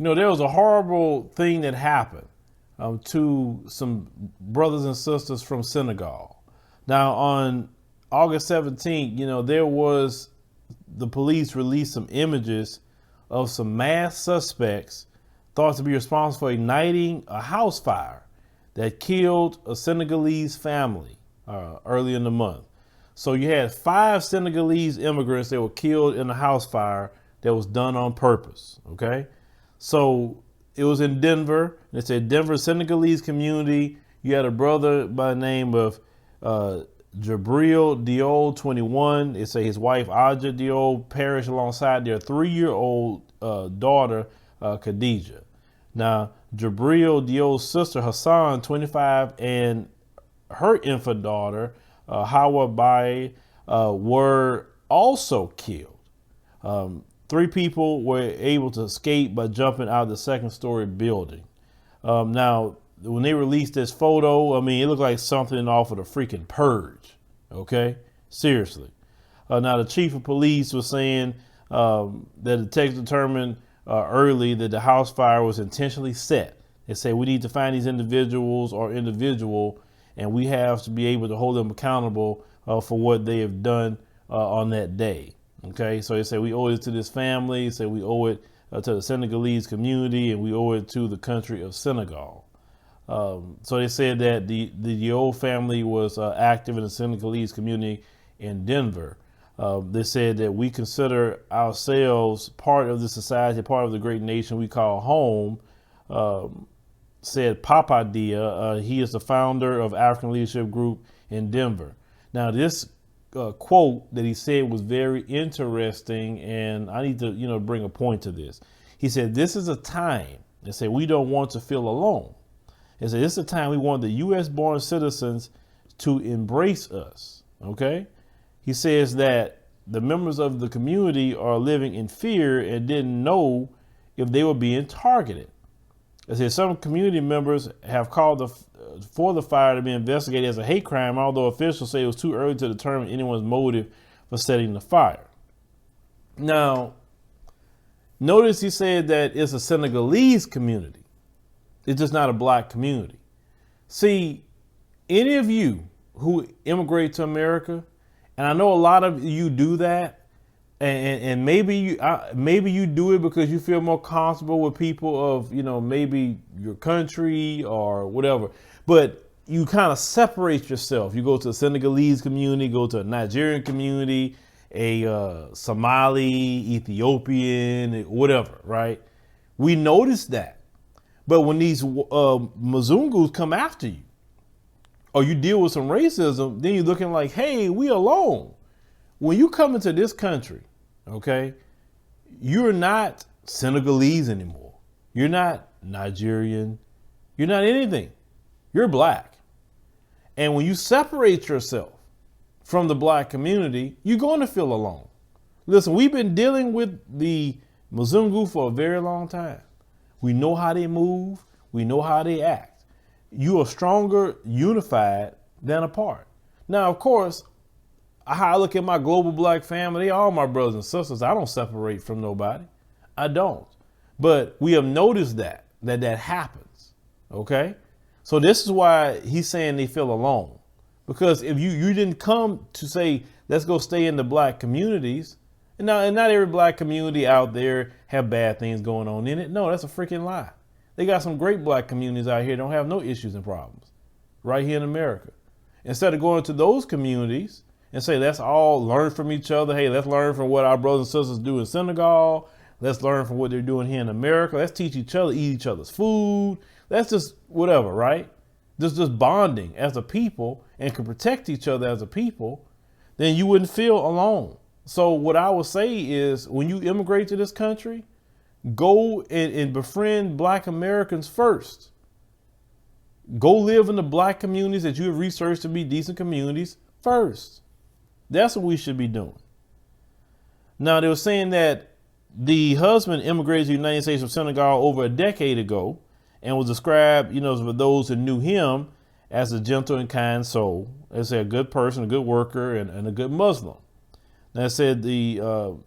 there was a horrible thing that happened to some brothers and sisters from Senegal. Now, on August 17th, the police released some images of some masked suspects thought to be responsible for igniting a house fire that killed a Senegalese family early in the month. So you had 5 Senegalese immigrants that were killed in a house fire that was done on purpose. Okay. So it was in Denver. They said Denver Senegalese community. You had a brother by the name of Djibril Diol, 21. They say his wife Adja Diol perished alongside their 3-year-old daughter Khadija. Now, Djibril Diol's sister Hassan, 25, and her infant daughter Hawa Baye were also killed. 3 people were able to escape by jumping out of the 2nd-story building. Now, when they released this photo, it looked like something off of the freaking Purge. Okay, seriously. Now, the chief of police was saying that the detectives determined early that the house fire was intentionally set. They say we need to find these individuals or individual, and we have to be able to hold them accountable for what they have done on that day. Okay, so they say we owe it to this family. They say we owe it to the Senegalese community, and we owe it to the country of Senegal. So they said that the Diol family was active in the Senegalese community in Denver. They said that we consider ourselves part of the society, part of the great nation we call home, said Papa Dia. He is the founder of African Leadership Group in Denver. Now, this quote that he said was very interesting, and I need to, bring a point to this. He said, this is a time, they say, we don't want to feel alone. They said, this is a time we want the U.S. born citizens to embrace us. Okay. He says that the members of the community are living in fear and didn't know if they were being targeted. They said some community members have called for the fire to be investigated as a hate crime, although officials say it was too early to determine anyone's motive for setting the fire. Now, notice he said that it's a Senegalese community. It's just not a black community. See, any of you who immigrate to America, and I know a lot of you do that, and maybe you do it because you feel more comfortable with people of, maybe your country or whatever, but you kind of separate yourself. You go to a Senegalese community, go to a Nigerian community, a Somali, Ethiopian, whatever, right? We notice that. But when these Mzungus come after you, or you deal with some racism, then you're looking like, hey, we alone. When you come into this country, okay, you're not Senegalese anymore. You're not Nigerian. You're not anything. You're black. And when you separate yourself from the black community, you're going to feel alone. Listen, we've been dealing with the Mzungu for a very long time. We know how they move. We know how they act. You are stronger unified than apart. Now, of course, how I look at my global black family, they all my brothers and sisters. I don't separate from nobody. I don't. But we have noticed that happens. Okay. So this is why he's saying they feel alone. Because if you didn't come to say, let's go stay in the black communities, and not every black community out there have bad things going on in it. No, that's a freaking lie. They got some great black communities out here that don't have no issues and problems right here in America. Instead of going to those communities and say, let's all learn from each other. Hey, let's learn from what our brothers and sisters do in Senegal. Let's learn from what they're doing here in America. Let's teach each other, eat each other's food. That's just whatever, right? Just bonding as a people and can protect each other as a people, then you wouldn't feel alone. So what I would say is when you immigrate to this country, go and befriend black Americans first. Go live in the black communities that you have researched to be decent communities first. That's what we should be doing. Now, they were saying that the husband immigrated to the United States from Senegal over a decade ago and was described, for those who knew him, as a gentle and kind soul. They say a good person, a good worker, and a good Muslim. Now, it said the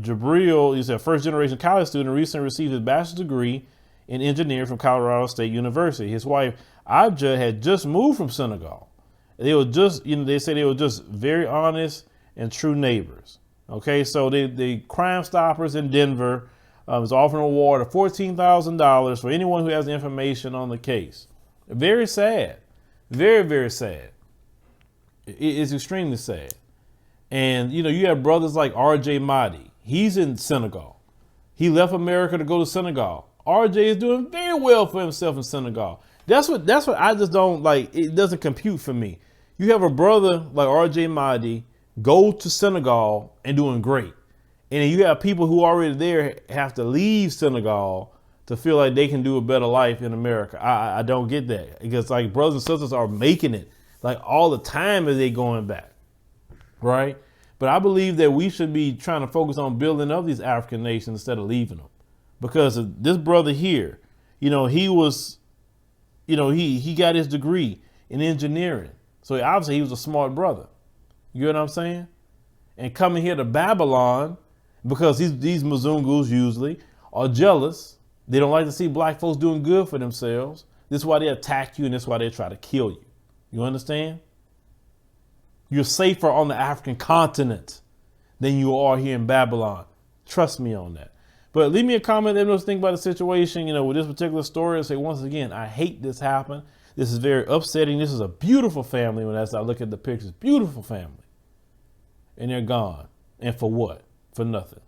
Djibril is a first-generation college student and recently received his bachelor's degree in engineering from Colorado State University. His wife, Adja, had just moved from Senegal. They were just, they say they were just very honest and true neighbors. Okay, so the Crime Stoppers in Denver is offering a reward of $14,000 for anyone who has information on the case. Very sad. Very, very sad. It's extremely sad. And, you have brothers like RJ Mahdi. He's in Senegal. He left America to go to Senegal. RJ is doing very well for himself in Senegal. That's what I just don't like. It doesn't compute for me. You have a brother like RJ Mahdi go to Senegal and doing great. And then you have people who already there have to leave Senegal to feel like they can do a better life in America. I don't get that, because like brothers and sisters are making it like all the time as they going back. Right. But I believe that we should be trying to focus on building up these African nations instead of leaving them. Because this brother here, he was, he got his degree in engineering. So obviously he was a smart brother. You know what I'm saying? And coming here to Babylon, because these Mzungus usually are jealous. They don't like to see black folks doing good for themselves. This is why they attack you, and this is why they try to kill you. You understand? You're safer on the African continent than you are here in Babylon. Trust me on that. But leave me a comment. Let me know what you think about the situation, with this particular story. And say, once again, I hate this happen. This is very upsetting. This is a beautiful family. As I look at the pictures, beautiful family. And they're gone. And for what? For nothing.